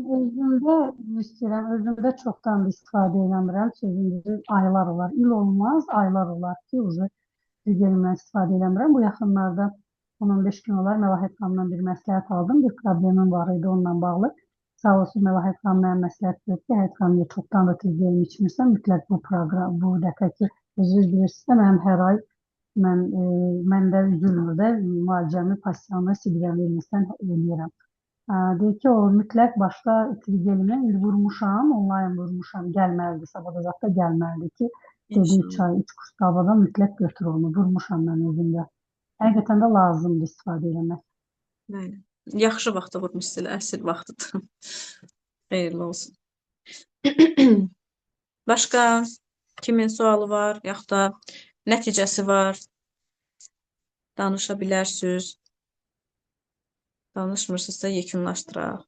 özümdə çoxdan da istifadə eləmirəm. Sözümüzü aylar olar, il olmaz, aylar olar ki, Tirgelimdən istifadə eləmirəm. Bu yaxınlarda 10-15 gün olar Məlahət xanımdan bir məsləhət aldım. Bir problemim var idi onunla bağlı. Sağ olsun Məlahət xanım mənə məsləhət verdi ki, Həyat xanım çoxdan da Tirgelim içmirsən, mütləq bu dəfəki özünüz bilirsiniz də mənim hər ay mən də üzülmür də müalicəmi, pasiyanı Sibirə verməsən eləyirəm. Deyir ki, o mütləq başda Tirgelimi indi vurmuşam, onlayn vurmuşam, gəlməlidir, sabah da zətdə gəlməlidir ki, dedi 3 ay, 3 kurs qavadan mütləq götür onu, vurmuşam mən özümdə. Həqiqətən də lazımdır istifadə eləmək. Bəli. Yaxşı vaxtda vurmuşsunuz, əsl vaxtıdır. Xeyirli olsun. Başqa kimin sualı var, yaxud da nəticəsi var? Danışa bilərsiniz. Danışmırsınızsa yekunlaşdıraq.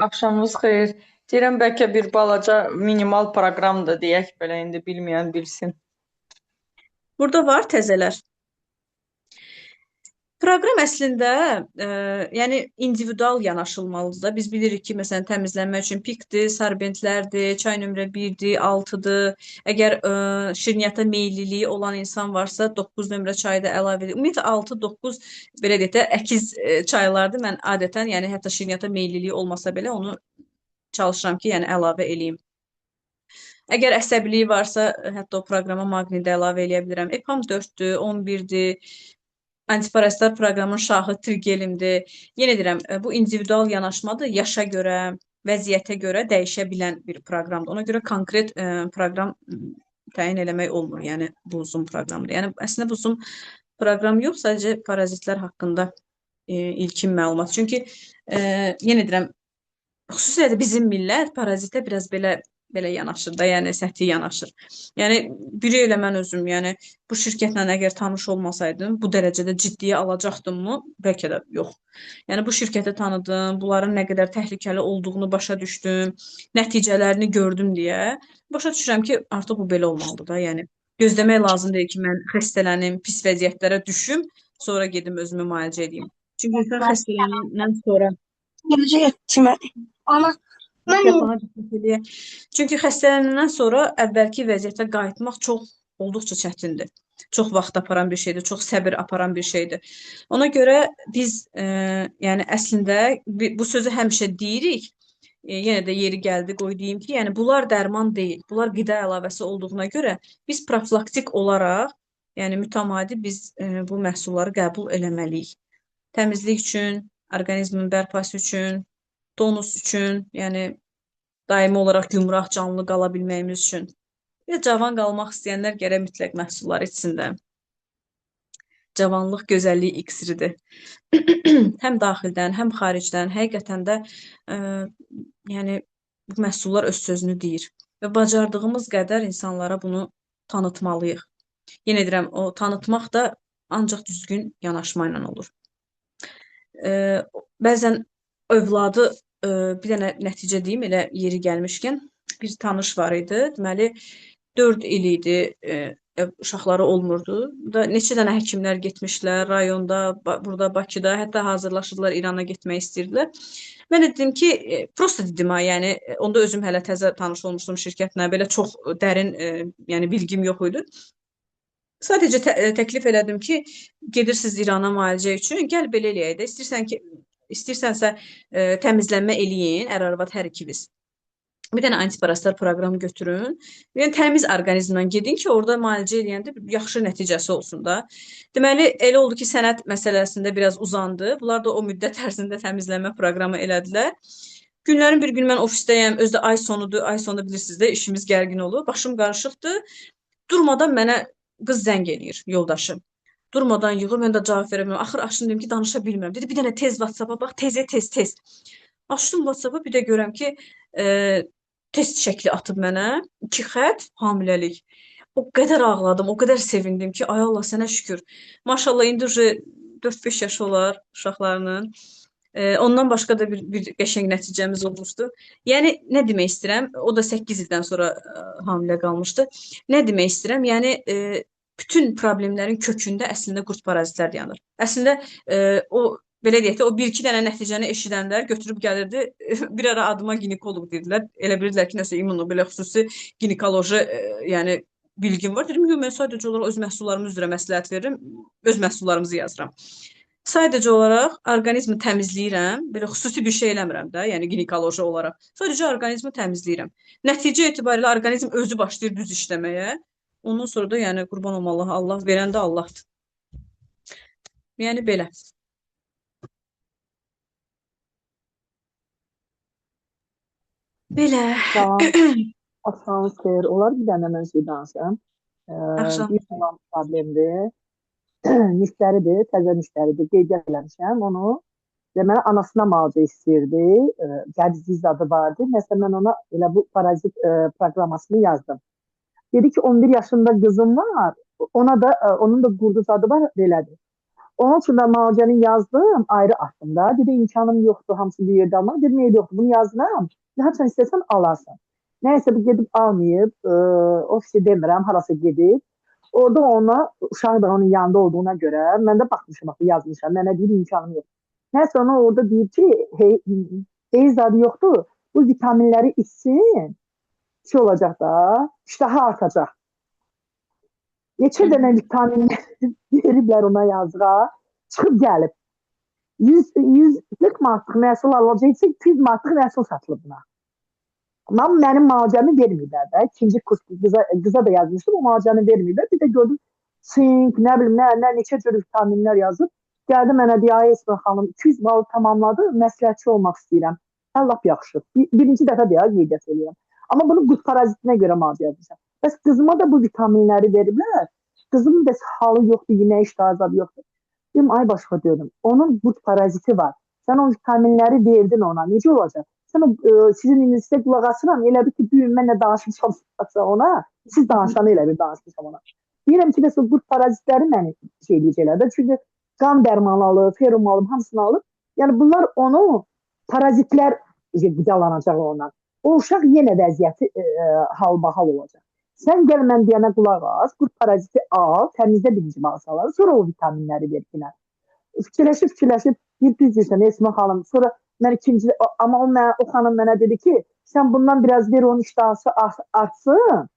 Axşamınız xeyir. Deyirəm, bəlkə bir balaca minimal proqram da deyək, belə indi bilməyən bilsin. Burada var təzələr. Proqram əslində, yəni individual yanaşılmalıdır da. Biz bilirik ki, məsələn, təmizlənmə üçün pikdir, sorbentlərdir, çay nömrə 1-dir, 6-dır. Əgər şirniyyata meylliliyi olan insan varsa, 9 nömrə çayı da əlavə edir. Ümumiyyətlə 6-9 belə deyək də əkiz çaylardır. Mən adətən, yəni hətta şirniyyata meylliliyi olmasa belə onu çalışıram ki, yəni əlavə eləyim. Əgər əsəbiliyi varsa, hətta o proqrama maqni də əlavə eləyə bilirəm. EPAM 4-dür, 11-dir. Antiparazitlər proqramın şahı Tirgelimdir. Yenə deyirəm, bu individual yanaşmadır. Yaşa görə, vəziyyətə görə dəyişə bilən bir proqramdır. Ona görə konkret proqram təyin eləmək olmur. Yəni bu Zoom proqramdır. Yəni əslində bu Zoom proqram yox, sadəcə parazitlər haqqında ilkin məlumat. Çünki yenə deyirəm, xüsusilə də bizim millət parazitə biraz belə yanaşır da, yəni səthi yanaşır. Yəni biri elə mən özüm, yəni bu şirkətlə əgər tanış olmasaydım, bu dərəcədə ciddiyə alacaqdımmı? Bəlkə də yox. Yəni bu şirkəti tanıdım, bunların nə qədər təhlükəli olduğunu başa düşdüm, nəticələrini gördüm deyə başa düşürəm ki, artıq bu belə olmalıdır da, yəni Gözləmək lazım deyil ki, mən xəstələnim, pis vəziyyətlərə düşüm, sonra gedim özümü müalicə edeyim. Çünki insan xəstələnəndən sonra mikrofona diqqət edək. Çünki xəstələnəndən sonra əvvəlki vəziyyətə qayıtmaq olduqca çətindir. Çox vaxt aparan bir şeydir, çox səbir aparan bir şeydir. Ona görə biz yəni əslində bu sözü həmişə deyirik. Yenə də yeri gəldi qoy deyim ki, yəni bunlar dərman deyil. Bunlar qida əlavəsi olduğuna görə biz profilaktik olaraq, yəni mütəmadi biz bu məhsulları qəbul eləməliyik. Təmizlik üçün, orqanizmin bərpası üçün, tonus üçün, yəni daimi olaraq gümrah canlı qala bilməyimiz üçün. Və cavan qalmaq istəyənlər gərək mütləq məhsullar içsin də. Cavanlıq gözəllik iksiridir. Həm daxildən, həm xaricdən, həqiqətən də yəni bu məhsullar öz sözünü deyir. Və bacardığımız qədər insanlara bunu tanıtmalıyıq. Yenə deyirəm, o tanıtmaq da ancaq düzgün yanaşma ilə olur. Bəzən övladı bir dənə nəticə deyim, elə yeri gəlmişkən, bir tanış var idi. Deməli, 4 il idi, uşaqları olmurdu. Neçə dənə həkimlər getmişlər rayonda, burada Bakıda, hətta hazırlaşırdılar, İrana getmək istəyirdilər. Mən də dedim ki, prosta dedim ha, yəni onda özüm hələ təzə tanış olmuşdum şirkətlə, belə çox dərin yəni bilgim yox idi. Sadəcə təklif elədim ki, gedirsiniz İrana müalicə üçün, gəl belə eləyək də. İstəyirsənsə təmizlənmə eləyin, ər-arvad hər ikiniz. Bir dənə antiparasitar proqramı götürün. Yəni təmiz orqanizmlə gedin ki, orada müalicə eləyəndə yaxşı nəticəsi olsun da. Deməli, elə oldu ki, sənəd məsələsində biraz uzandı. Bunlar da o müddət ərzində təmizlənmə proqramı elədilər. Günlərin bir gün mən ofisdəyəm, özdə ay sonudur, ay sonunda bilirsiniz də işimiz gərgin olur. Başım qarışıqdır. Durmadan mənə qız zəng eləyir, yoldaşım. Durmadan yığır, mən də cavab verə bilmirəm. Axır açdım dedim ki, danışa bilmirəm. Dedi, bir dənə tez WhatsApp-a bax, tez. Açdım WhatsApp-a, bir də görəm ki, test şəkli atıb mənə, 2 xətt, hamiləlik. O qədər ağladım, o qədər sevindim ki, ay Allah sənə şükür. Maşallah indi 4-5 yaşı olar uşaqlarının. Ondan başqa da bir qəşəng nəticəmiz olmuşdu. Yəni nə demək istəyirəm? O da 8 ildən sonra hamilə qalmışdı. Nə demək istəyirəm? Yəni bütün problemlərin kökündə əslində qurd parazitlər dayanır. Əslində o belə deyək də, o 1-2 dənə nəticəni eşidənlər götürüb gəlirdi, bir ara adıma ginekoloq dedilər. Elə bilirdilər ki, nəsə immuno, belə xüsusi ginekoloji yəni bilgim var. Dedim, yox, mən sadəcə olaraq öz məhsullarımı üzrə məsləhət verirəm, öz məhsullarımızı yazıram. Sadəcə olaraq orqanizmi təmizləyirəm, belə xüsusi bir şey eləmirəm də, yəni ginekoloji olaraq. Sadəcə orqanizmi təmizləyirəm. Nəticə etibarilə orqanizm özü başlayır düz işləməyə. Ondan sonra da yəni qurban olum Allaha, Allah verən də Allahdır. Yəni belə. Belə. Axşamınız xeyir. Olar bir dənə mən şey danışım. Axşam. Bir olan problemdir. Nişləridir, təzə nişləridir. Qeydiyyat eləmişəm onu. Deməli, anasına müalicə istəyirdi. Gədici zadı vardı. Məsələn, mən ona elə bu parazit proqramasını yazdım. Dedi ki, 11 yaşında qızım var. Onun da qurdu zadı var, belədir. Onun üçün mən müalicəni yazdım, ayrı atdım da. Dedi, imkanım yoxdur, hamısı bir yerdə almaq. Dedim, yoxdur, bunu yazdım. Hərçən istəsən alarsan. Nəysə, bu gedib almayıb, ofisi demirəm, harasa gedib. Orada ona, uşağı da onun yanında olduğuna görə, mən də baxmışam, yazmışam, mənə deyir, imkanım yoxdur. Nəysə, ona orada deyir ki, heyiz zadı yoxdur, bu vitaminləri içsin, şey olacaq da, iştahı artacaq. Neçə dənə vitamin veriblər ona yazığa, çıxıb gəlib. 140 manatlıq məhsul alacaqsa, 200 manatlıq məhsul satılıb buna. Amma mənim müalicəmi vermirlər də. İkinci kurs qıza da yazmışdım, o müalicəni vermirlər. Bir də gördüm, sink, nə bilim, neçə cür vitaminlər yazıb. Gəldi mənə deyir, ay Esma xanım, 200 balı tamamladı, məsləhətçi olmaq istəyirəm. Allah yaxşı. Birinci dəfə deyək, qeydiyyat edirəm. Amma bunu qurd parazitinə görə müalicə yazmışam. Bəs qızıma da bu vitaminləri veriblər. Qızımın da halı yoxdur, yemək iştahı zadı yoxdur. Deyim, ay başqa dedim, onun qurd paraziti var. Sən o vitaminləri verdin ona, necə olacaq? Sən sizin inizdə qulaq asıram, elə bir ki, düyün mənlə danışmışam ona, siz danışanı elə bir danışmışam ona. Deyirəm ki, bəs o qurd parazitləri məni şey edəcəklər də, çünki qan dərmanı alıb, ferum alıb, hamısını alıb. Yəni bunlar onu, parazitlər qidalanacaq ondan. O uşaq yenə vəziyyəti halbahal olacaq. Sən gəl mən deyənə qulaq as, qurd paraziti al, təmizlə birinci bağırsaqları, sonra o vitaminləri ver ki, fikirləşib, bir düz deyirsən Esma xanım. Sonra mən ikinci, amma o xanım mənə dedi ki, sən bundan biraz ver, onun iştahı artsın.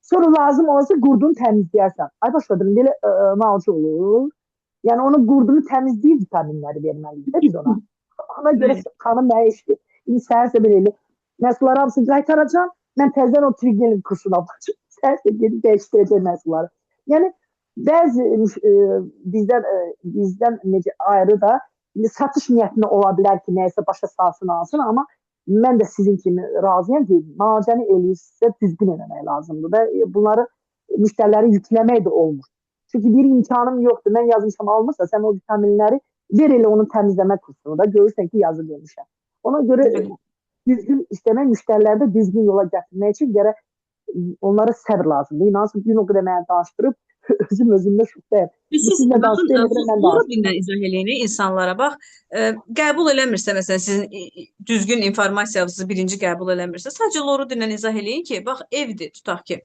Sonra lazım olsa qurdunu təmizləyərsən. Ay başladım, belə malcı olur. Yəni onu qurdunu təmizləyib vitaminləri verməliyik də biz ona. Ona görə xanım mənə işdir. İndi səhərsə belə elə. Məhsulları hamısını qaytaracam. Mən təzədən o trigelin kursuna baxacam. Səhərsə gedib dəyişdirəcək məhsulları. Yəni bəzi bizdən necə ayrı da satış niyyətində ola bilər ki, nəyəsə başa salsın alsın, amma mən də sizin kimi razıyam ki, müalicəni eləyirsə düzgün eləmək lazımdır da bunları müştəriləri yükləmək də olmur. Çünki bir imkanım yoxdur. Mən yazmışam almırsa sən o vitaminləri ver elə onun təmizləmə kursunu da görürsən ki, yazı vermişəm. Ona görə düzgün istəmək, müştəriləri də düzgün yola gətirmək üçün gərək onlara səbr lazımdır. İnansın gün o qədər mənə danışdırıb özümdə şübhəyəm. Siz baxın, sonra dinlə izah eləyin insanlara. Bax, qəbul eləmirsə, məsələn, sizin düzgün informasiyanızı birinci qəbul eləmirsə, sadəcə loru dinlə izah eləyin ki, bax, evdir, tutaq ki,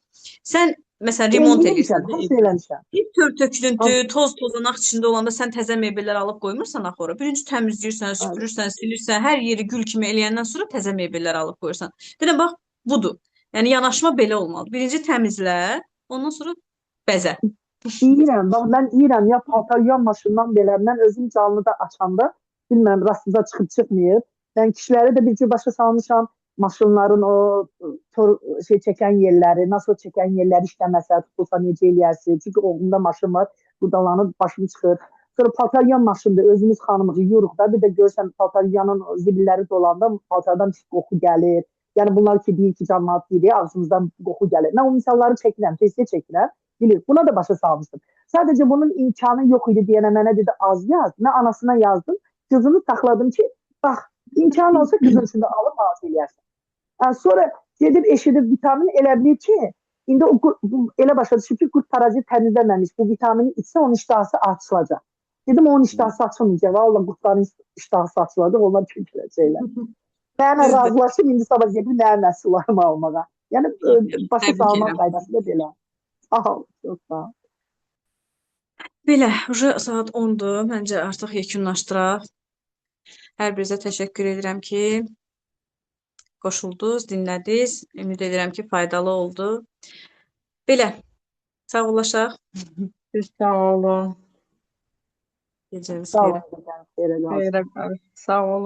sən, məsələn, remont eləyirsən. Bir tör-tökülüntü, toz-tozanaq içində olanda sən təzə mebellər alıb qoymursan axı ora. Birinci təmizləyirsən, süpürürsən, silirsən, hər yeri gül kimi eləyəndən sonra təzə mebellər alıb qoyursan. Deyirəm, bax, budur. Yəni, yanaşma belə olmalı. Birinci təmizlə, ondan sonra bəzə. Deyirəm, bax mən deyirəm ya paltar ya maşından belə mən özüm canlı da açanda bilmirəm rastınıza çıxıb çıxmayıb. Mən kişiləri də bir cür başa salmışam. Maşınların o çəkən yerləri, nasıl çəkən yerləri işləməsə, tutulsa necə eləyərsiniz? Çünki oğlumda maşın var, buradalanıb başım çıxır. Sonra paltaryan maşındır, özümüz xanımız yuyuruq da, bir də görsən paltaryanın zibilləri dolanda paltardan pis qoxu gəlir. Yəni bunlar ki, deyir ki, cəmaat deyir, ağzımızdan qoxu gəlir. Mən o misalları çəkirəm, tezdə çəkirəm. Bilir, buna da başa salmışdım. Sadəcə bunun imkanı yox idi deyənə mənə dedi az yaz. Mən anasına yazdım. Kızını saxladım ki, bax, imkan olsa kızın içində alıb az eləyərsən. Yəni, sonra gedib eşidib vitamin elə bilir ki, indi elə başa düşüb ki, qurd parazit təmizləməmiş bu vitamini içsə onun iştahı açılacaq. Dedim onun iştahı açılmayacaq. Vallahi qurdların iştahı açılacaq, onlar köküləcəklər. Mənə razılaşıb indi sabah gedib mənim məhsullarımı almağa. Yəni başa salmaq qaydası da belə. Çox sağ ol. Belə, saat 10-dur. Məncə artıq yekunlaşdıraq. Hər birinizə təşəkkür edirəm ki, qoşuldunuz, dinlədiniz. Ümid edirəm ki, faydalı oldu. Belə, sağollaşaq. Sağ olun. Gecəniz Sağ xeyrə. olun. Sağ olun.